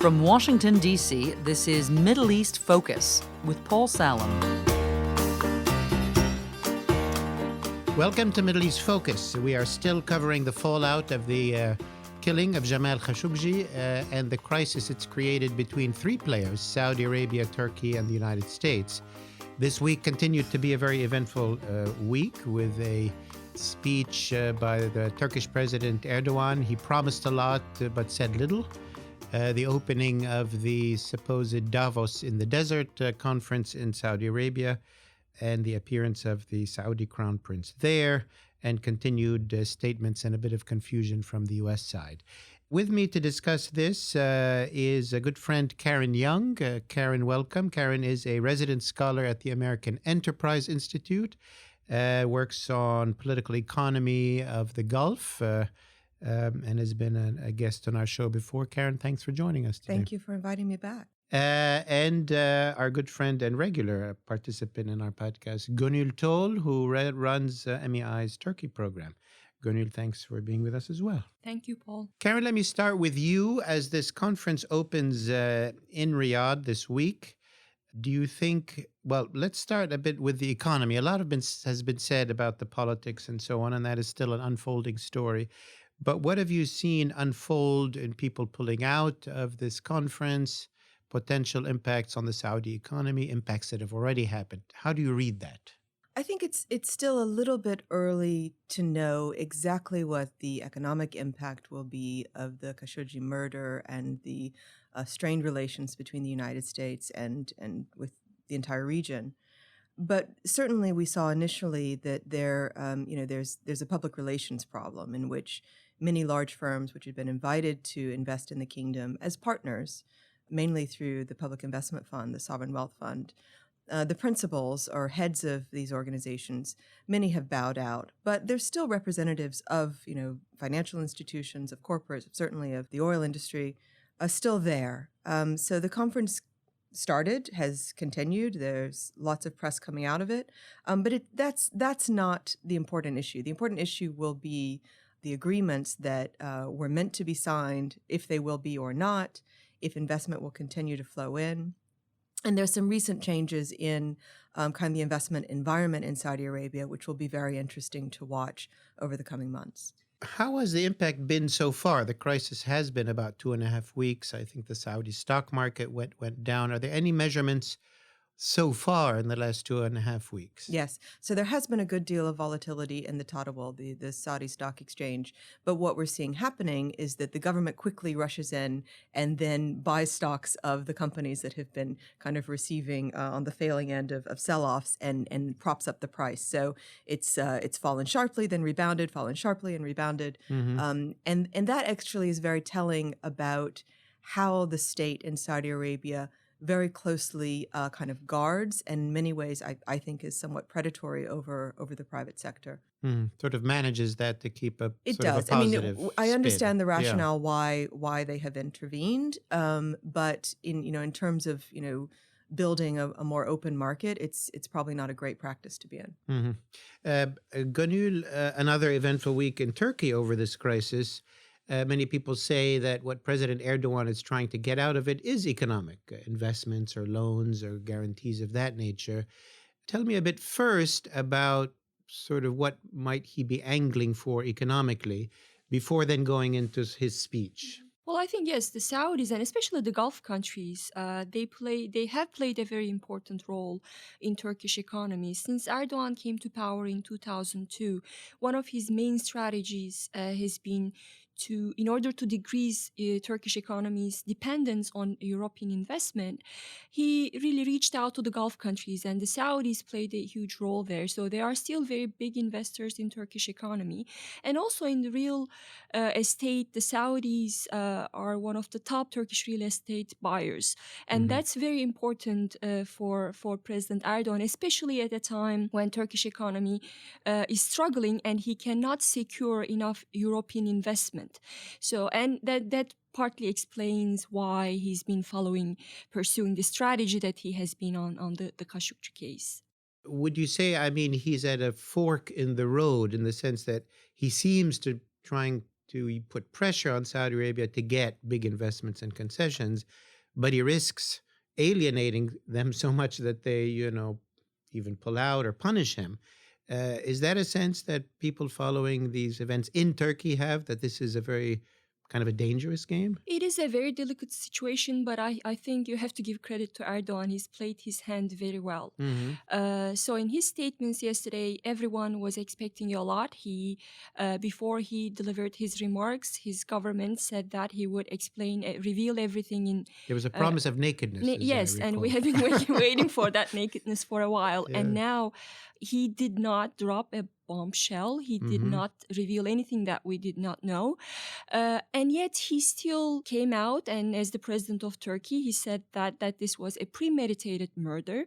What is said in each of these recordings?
From Washington, D.C., this is Middle East Focus with Paul Salem. Welcome to Middle East Focus. We are still covering the fallout of the killing of Jamal Khashoggi and the crisis it's created between three players, Saudi Arabia, Turkey, and the United States. This week continued to be a very eventful week with a speech by the Turkish President Erdogan. He promised a lot but said little. The opening of the supposed Davos in the Desert conference in Saudi Arabia, and the appearance of the Saudi Crown Prince there, and continued statements and a bit of confusion from the U.S. side. With me to discuss this is a good friend, Karen Young. Karen, welcome. Karen is a resident scholar at the American Enterprise Institute, works on political economy of the Gulf, and has been a guest on our show before. Karen, thanks for joining us today. Thank you for inviting me back. And our good friend and regular participant in our podcast, Gonul Tol, who runs MEI's Turkey program. Gonul, thanks for being with us as well. Thank you, Paul. Karen, let me start with you. As this conference opens in Riyadh this week, do you think, well, let's start a bit with the economy. A lot has been said about the politics and so on, and that is still an unfolding story. But what have you seen unfold in people pulling out of this conference, potential impacts on the Saudi economy, impacts that have already happened? How do you read that? I think it's still a little bit early to know exactly what the economic impact will be of the Khashoggi murder and the strained relations between the United States and with the entire region. But certainly we saw initially that there's a public relations problem in which many large firms which had been invited to invest in the kingdom as partners, mainly through the Public Investment Fund, the Sovereign Wealth Fund, the principals or heads of these organizations, many have bowed out, but there's still representatives of, financial institutions, of corporates, certainly of the oil industry, still there. So the conference has continued. There's lots of press coming out of it, but that's not the important issue. The important issue will be the agreements that were meant to be signed, if they will be or not, if investment will continue to flow in. And there's some recent changes in kind of the investment environment in Saudi Arabia, which will be very interesting to watch over the coming months. How has the impact been so far? The crisis has been about 2.5 weeks. I think the Saudi stock market went down. Are there any measurements so far in the last 2.5 weeks? Yes. So there has been a good deal of volatility in the Tadawul, the Saudi stock exchange. But what we're seeing happening is that the government quickly rushes in and then buys stocks of the companies that have been kind of receiving on the failing end of sell-offs and props up the price. So it's fallen sharply, then rebounded, fallen sharply and rebounded. Mm-hmm. And that actually is very telling about how the state in Saudi Arabia very closely kind of guards, and in many ways I think is somewhat predatory over the private sector. Sort of manages that to keep a it sort does. of a positive I understand spin. the rationale why they have intervened, but in terms of building a more open market, it's probably not a great practice to be in. Mm-hmm. Gonul, another eventful week in Turkey over this crisis. Many people say that what President Erdogan is trying to get out of it is economic investments or loans or guarantees of that nature. Tell me a bit first about sort of what might he be angling for economically before then going into his speech. Well, I think, yes, the Saudis and especially the Gulf countries, they have played a very important role in Turkish economy. Since Erdogan came to power in 2002, one of his main strategies has been in order to decrease Turkish economy's dependence on European investment, he really reached out to the Gulf countries, and the Saudis played a huge role there. So they are still very big investors in Turkish economy. And also in the real estate, the Saudis are one of the top Turkish real estate buyers. And that's very important for President Erdogan, especially at a time when Turkish economy is struggling and he cannot secure enough European investment. So, and that partly explains why he's been pursuing the strategy that he has been on the Khashoggi case. Would you say, I mean, he's at a fork in the road in the sense that he seems to trying to put pressure on Saudi Arabia to get big investments and concessions, but he risks alienating them so much that they, even pull out or punish him. Is that a sense that people following these events in Turkey have, that this is a very kind of a dangerous game? It is a very delicate situation, but I think you have to give credit to Erdogan. He's played his hand very well. So in his statements yesterday, everyone was expecting a lot. Before he delivered his remarks, his government said that he would explain, reveal everything in... There was a promise of nakedness. Yes, and we have been waiting for that nakedness for a while. Yeah. And now he did not drop a bombshell. He did not reveal anything that we did not know. And yet he still came out, and as the president of Turkey, he said that this was a premeditated murder.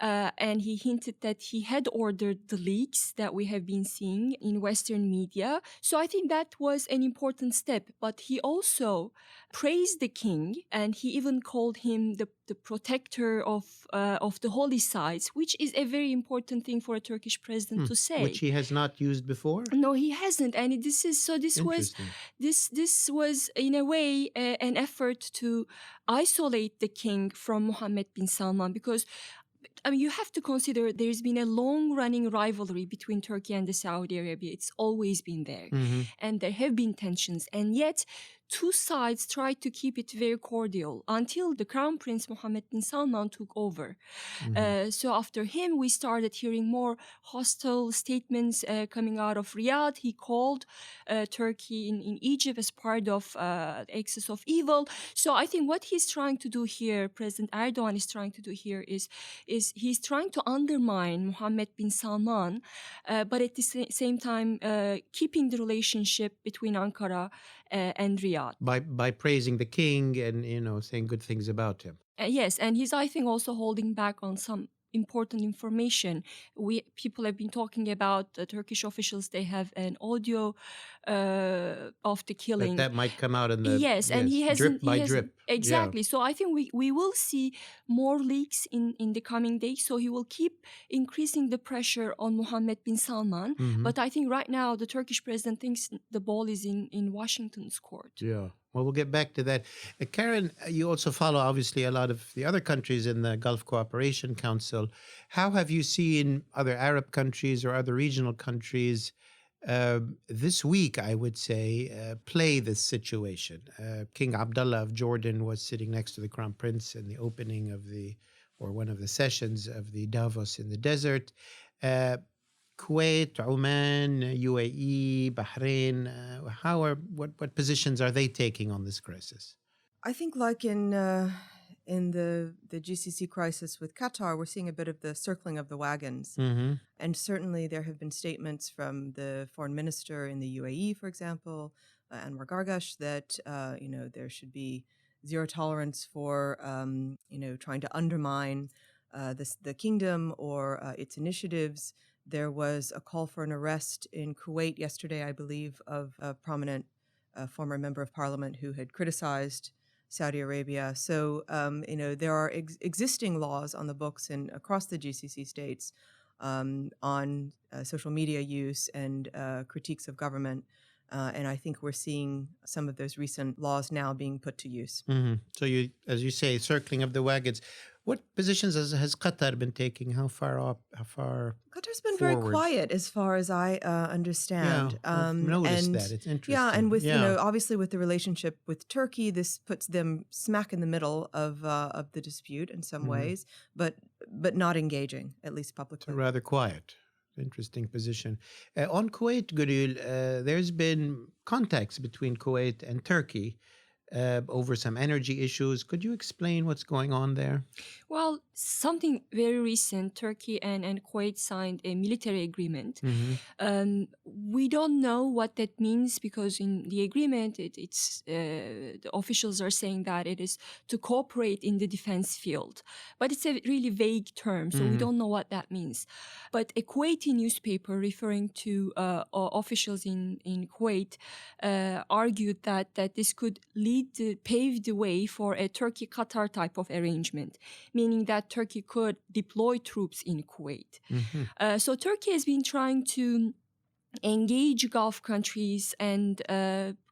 And he hinted that he had ordered the leaks that we have been seeing in Western media. So I think that was an important step. But he also praised the king, and he even called him the protector of the holy sites, which is a very important thing for a Turkish president to say. Which he has not used before? No, he hasn't. And this was in a way an effort to isolate the king from Mohammed bin Salman, because you have to consider there's been a long-running rivalry between Turkey and the Saudi Arabia. It's always been there. And there have been tensions. And yet, two sides tried to keep it very cordial until the Crown Prince Mohammed bin Salman took over. So after him, we started hearing more hostile statements coming out of Riyadh. He called Turkey in Egypt as part of the axis of evil. So I think what he's trying to do here, President Erdogan is trying to do here, is he's trying to undermine Mohammed bin Salman, but at the same time keeping the relationship between Ankara and Riyadh. By praising the king and, saying good things about him. Yes, and he's, I think, also holding back on some important information. People have been talking about the Turkish officials. They have an audio of the killing. That might come out in the and he hasn't drip by drip. Exactly. Yeah. So I think we will see more leaks in the coming days. So he will keep increasing the pressure on Mohammed bin Salman. But I think right now the Turkish president thinks the ball is in Washington's court. Yeah. Well, we'll get back to that. Karen, you also follow, obviously, a lot of the other countries in the Gulf Cooperation Council. How have you seen other Arab countries or other regional countries this week, I would say, play this situation? King Abdullah of Jordan was sitting next to the Crown Prince in the opening of one of the sessions of the Davos in the desert. Kuwait, Oman, UAE, Bahrain, what positions are they taking on this crisis? I think like in the GCC crisis with Qatar, we're seeing a bit of the circling of the wagons. And certainly there have been statements from the foreign minister in the UAE, for example, Anwar Gargash, that there should be zero tolerance for trying to undermine the kingdom or its initiatives. There was a call for an arrest in Kuwait yesterday, I believe, of a prominent former member of parliament who had criticized Saudi Arabia. So, there are existing laws on the books across the GCC states on social media use and critiques of government. And I think we're seeing some of those recent laws now being put to use. So, as you say, circling of the wagons. What positions has Qatar been taking? How far Qatar's been forward? Very quiet, as far as I understand. Yeah, I've noticed that. It's interesting. Yeah, and with obviously with the relationship with Turkey, this puts them smack in the middle of the dispute in some ways, but not engaging, at least publicly. So rather quiet. Interesting position. On Kuwait, Gonul, there's been contacts between Kuwait and Turkey over some energy issues. Could you explain what's going on there? Well, something very recent, Turkey and Kuwait signed a military agreement. We don't know what that means, because in the agreement, it's the officials are saying that it is to cooperate in the defense field. But it's a really vague term, so we don't know what that means. But a Kuwaiti newspaper referring to officials in Kuwait argued that this could pave the way for a Turkey-Qatar type of arrangement, meaning that Turkey could deploy troops in Kuwait. So Turkey has been trying to engage Gulf countries and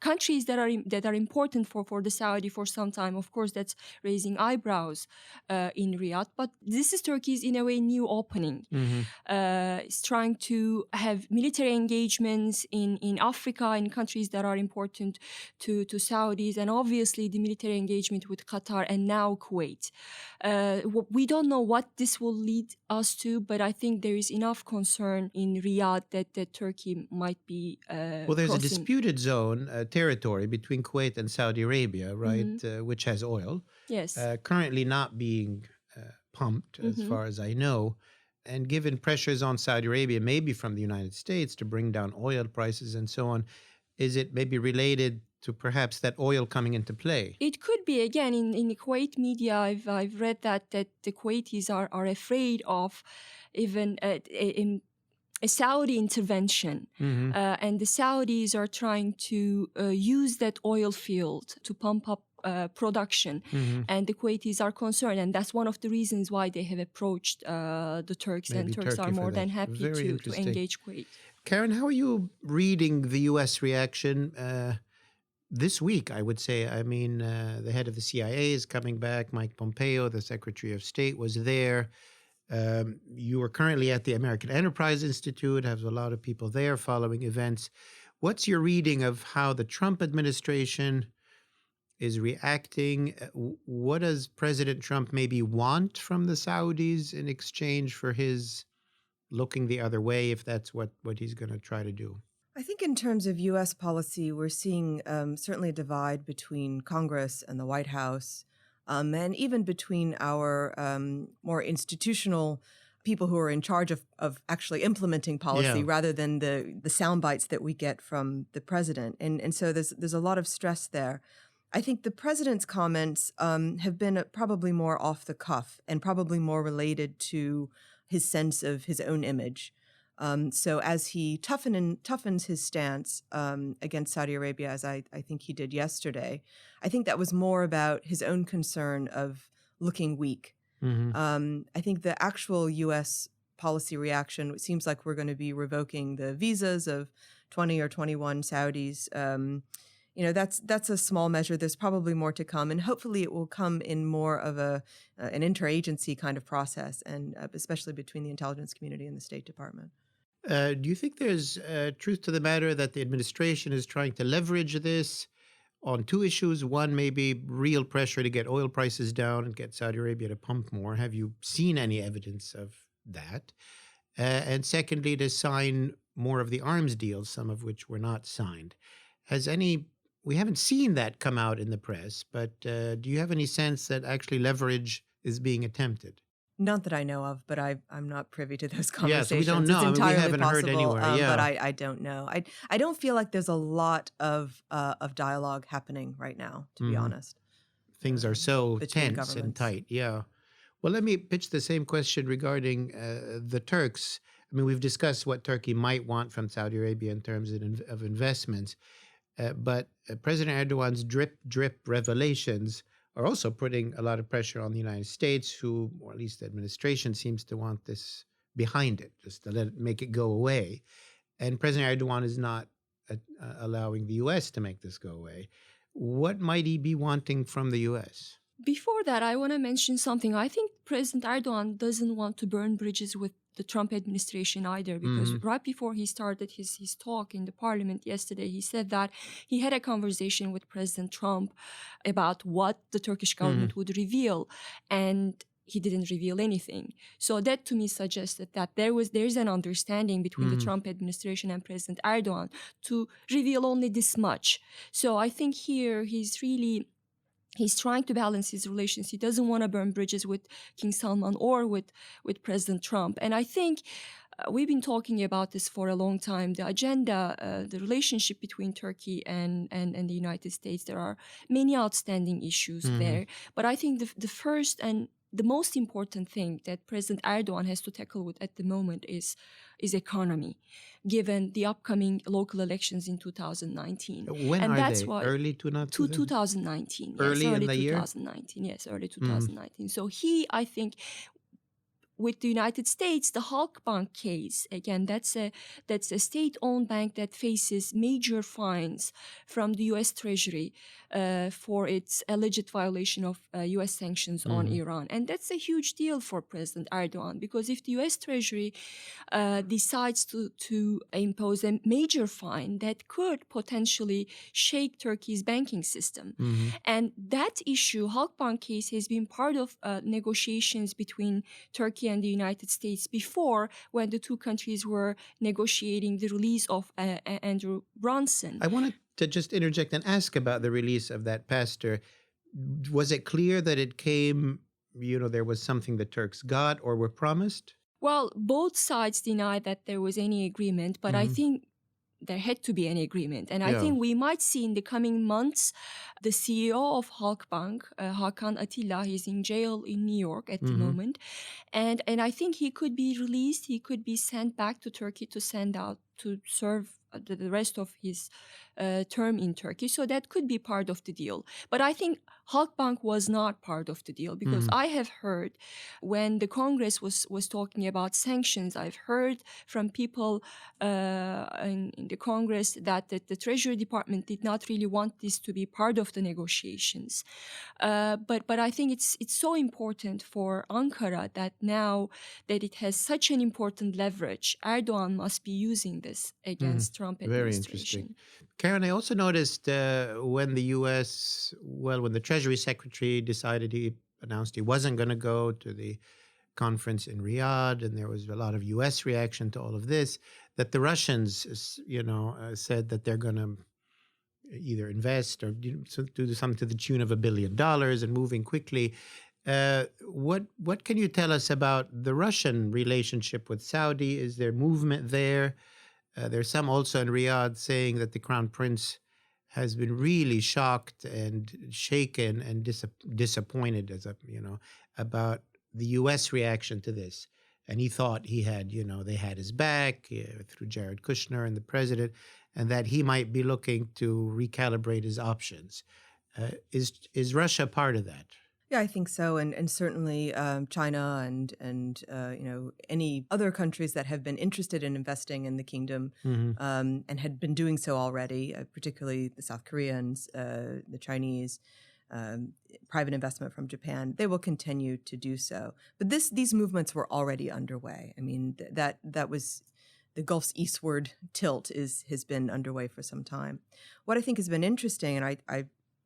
countries that are important for the Saudi for some time. Of course, that's raising eyebrows in Riyadh. But this is Turkey's, in a way, new opening. It's trying to have military engagements in Africa, in countries that are important to Saudis, and obviously the military engagement with Qatar and now Kuwait. We don't know what this will lead us to, but I think there is enough concern in Riyadh that Turkey might be Well, there's a crossing. disputed zone, territory between Kuwait and Saudi Arabia, right, which has oil, Yes. currently not being pumped, as far as I know. And given pressures on Saudi Arabia, maybe from the United States, to bring down oil prices and so on, is it maybe related to perhaps that oil coming into play? It could be. Again, in the Kuwait media, I've read that the Kuwaitis are afraid of even a Saudi intervention, and the Saudis are trying to use that oil field to pump up production, and the Kuwaitis are concerned, and that's one of the reasons why they have approached the Turks, Maybe and Turks Turkey are for more that. than happy Very to interesting. engage Kuwait. Karen, how are you reading the U.S. reaction this week, I would say? I mean, the head of the CIA is coming back. Mike Pompeo, the Secretary of State, was there. You are currently at the American Enterprise Institute, have a lot of people there following events. What's your reading of how the Trump administration is reacting? What does President Trump maybe want from the Saudis in exchange for his looking the other way, if that's what he's going to try to do? I think in terms of U.S. policy, we're seeing certainly a divide between Congress and the White House, and even between our more institutional people who are in charge of actually implementing policy rather than the sound bites that we get from the president. And so there's a lot of stress there. I think the president's comments have been probably more off the cuff and probably more related to his sense of his own image. So as he toughens his stance against Saudi Arabia, as I think he did yesterday, I think that was more about his own concern of looking weak. I think the actual U.S. policy reaction, it seems like we're going to be revoking the visas of 20 or 21 Saudis. That's a small measure. There's probably more to come, and hopefully it will come in more of an interagency kind of process, and especially between the intelligence community and the State Department. Do you think there's truth to the matter that the administration is trying to leverage this on two issues? One, maybe real pressure to get oil prices down and get Saudi Arabia to pump more. Have you seen any evidence of that? And secondly, to sign more of the arms deals, some of which were not signed. We haven't seen that come out in the press, but do you have any sense that actually leverage is being attempted? Not that I know of, but I'm not privy to those Yeah, conversations. so we don't know. It's I mean, we entirely haven't heard possible, anywhere. but I don't know. I don't feel like there's a lot of dialogue happening right now, to be honest. Things are so between tense and governments. tight. Yeah. Well, let me pitch the same question regarding the Turks. I mean, we've discussed what Turkey might want from Saudi Arabia in terms of investments, but President Erdogan's drip revelations are also putting a lot of pressure on the United States, who, or at least the administration, seems to want this behind it, just to make it go away. And President Erdogan is not allowing the U.S. to make this go away. What might he be wanting from the U.S.? Before that, I want to mention something. I think President Erdogan doesn't want to burn bridges with the Trump administration either, because right before he started his talk in the parliament yesterday, he said that he had a conversation with President Trump about what the Turkish government would reveal, and he didn't reveal anything. So that to me suggested that there's an understanding between the Trump administration and President Erdogan to reveal only this much. So I think here he's trying to balance his relations. He doesn't want to burn bridges with King Salman or with President Trump. And I think we've been talking about this for a long time. The agenda, the relationship between Turkey and the United States, there are many outstanding issues there. But I think the first and the most important thing that President Erdogan has to tackle with at the moment is economy, given the upcoming local elections in 2019. When and are that's they? why Early 2019. Early yes, in the year? 2019. Yes, early 2019. So I think, with the United States, the Halkbank case, again, that's a state-owned bank that faces major fines from the U.S. Treasury for its alleged violation of U.S. sanctions on Iran. And that's a huge deal for President Erdogan, because if the U.S. Treasury decides to impose a major fine, that could potentially shake Turkey's banking system. And that issue, Halkbank case, has been part of negotiations between Turkey and the United States before, when the two countries were negotiating the release of Andrew Brunson. I wanted to just interject and ask about the release of that pastor. Was it clear that it came, there was something the Turks got or were promised? Well, both sides deny that there was any agreement, but I think there had to be an agreement. And I think we might see in the coming months the CEO of Halkbank, Hakan Atilla, he's in jail in New York at the moment. And I think he could be released. He could be sent back to Turkey to serve the rest of his term in Turkey. So that could be part of the deal. But I think Halkbank was not part of the deal, because I have heard when the Congress was talking about sanctions, I've heard from people in the Congress that the Treasury Department did not really want this to be part of the negotiations. But I think it's so important for Ankara that now that it has such an important leverage, Erdogan must be using this against Trump administration. Very interesting. Karen, I also noticed when the Treasury Secretary he announced he wasn't going to go to the conference in Riyadh, and there was a lot of U.S. reaction to all of this, that the Russians, said that they're going to either invest or do something to the tune of $1 billion and moving quickly. What can you tell us about the Russian relationship with Saudi? Is there movement there? There's some also in Riyadh saying that the Crown Prince has been really shocked and shaken and disappointed about the U.S. reaction to this. And he thought he had, they had his back through Jared Kushner and the president, and that he might be looking to recalibrate his options. Is Russia part of that? Yeah, I think so, and certainly China and any other countries that have been interested in investing in the kingdom and had been doing so already, particularly the South Koreans, the Chinese, private investment from Japan, they will continue to do so. But these movements were already underway. I mean, that was the Gulf's eastward tilt has been underway for some time. What I think has been interesting, and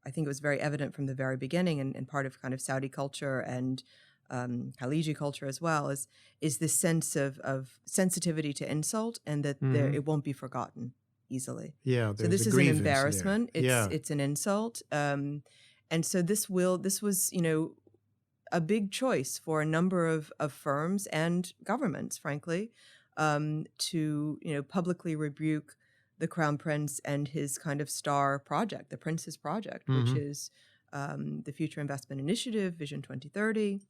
I think it was very evident from the very beginning and part of kind of Saudi culture and Khaliji culture as well, is this sense of sensitivity to insult, and that it won't be forgotten easily. Yeah, so this is an embarrassment. It's an insult. And so this was, a big choice for a number of firms and governments, frankly, to, publicly rebuke the Crown Prince and his kind of star project, the Prince's Project, which is the Future Investment Initiative, Vision 2030.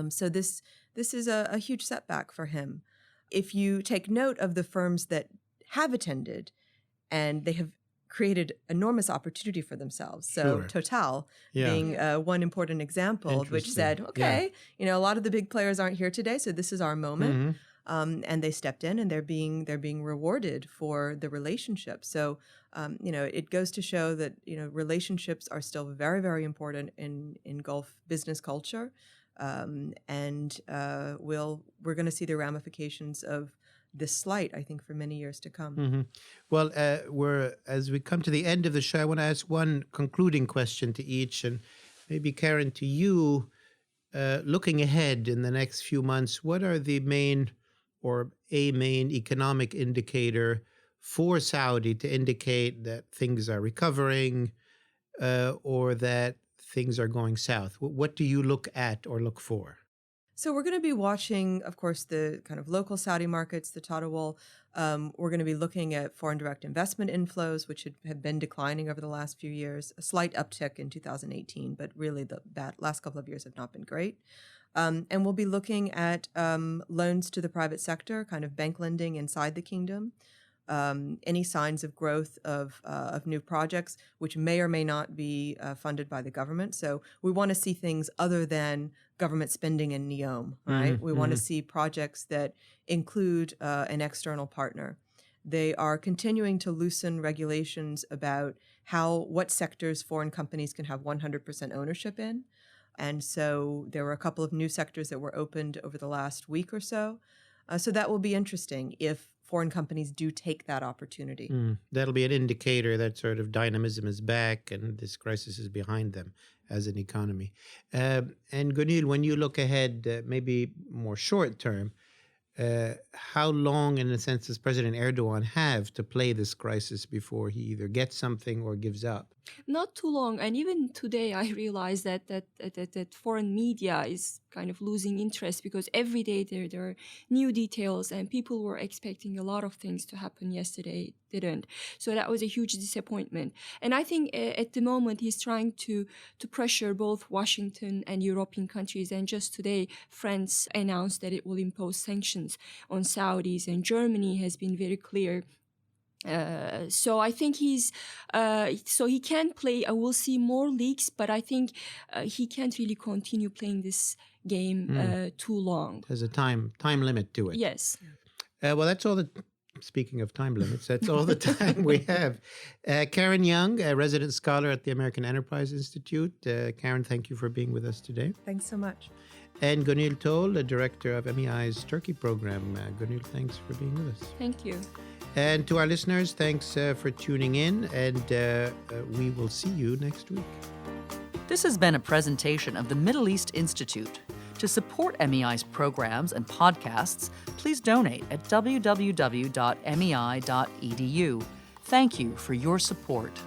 So this is a huge setback for him. If you take note of the firms that have attended, and they have created enormous opportunity for themselves. So Total being one important example, which said, okay, a lot of the big players aren't here today, so this is our moment. And they stepped in, and they're being rewarded for the relationship. So, it goes to show that, relationships are still very, very important in Gulf business culture. And we're going to see the ramifications of this slight, I think, for many years to come. Well, as we come to the end of the show, I want to ask one concluding question to each, and maybe Karen, to you, looking ahead in the next few months, what are the main economic indicator for Saudi to indicate that things are recovering or that things are going south? What do you look at or look for? So we're going to be watching, of course, the kind of local Saudi markets, the Tadawul. We're going to be looking at foreign direct investment inflows, which have been declining over the last few years, a slight uptick in 2018, but really the last couple of years have not been great. And we'll be looking at loans to the private sector, kind of bank lending inside the kingdom. any signs of growth of new projects, which may or may not be funded by the government. So we want to see things other than government spending and NEOM, right? We want to see projects that include an external partner. They are continuing to loosen regulations about what sectors foreign companies can have 100% ownership in. And so there were a couple of new sectors that were opened over the last week or so. So that will be interesting if foreign companies do take that opportunity. That'll be an indicator that sort of dynamism is back and this crisis is behind them as an economy. And Gonul, when you look ahead, maybe more short term, how long, in a sense, does President Erdogan have to play this crisis before he either gets something or gives up? Not too long. And even today, I realize that foreign media is kind of losing interest because every day there are new details and people were expecting a lot of things to happen yesterday. Didn't. So that was a huge disappointment. And I think at the moment he's trying to pressure both Washington and European countries. And just today, France announced that it will impose sanctions on Saudis, and Germany has been very clear. So I think he can play. I will see more leaks, but I think he can't really continue playing this game too long. There's a time limit to it. Yes. Well, that's all the. Speaking of time limits, that's all the time we have. Karen Young, a resident scholar at the American Enterprise Institute. Karen, thank you for being with us today. Thanks so much. And Gonul Tol, the director of MEI's Turkey program. Gonul, thanks for being with us. Thank you. And to our listeners, thanks for tuning in, and we will see you next week. This has been a presentation of the Middle East Institute. To support MEI's programs and podcasts, please donate at www.mei.edu. Thank you for your support.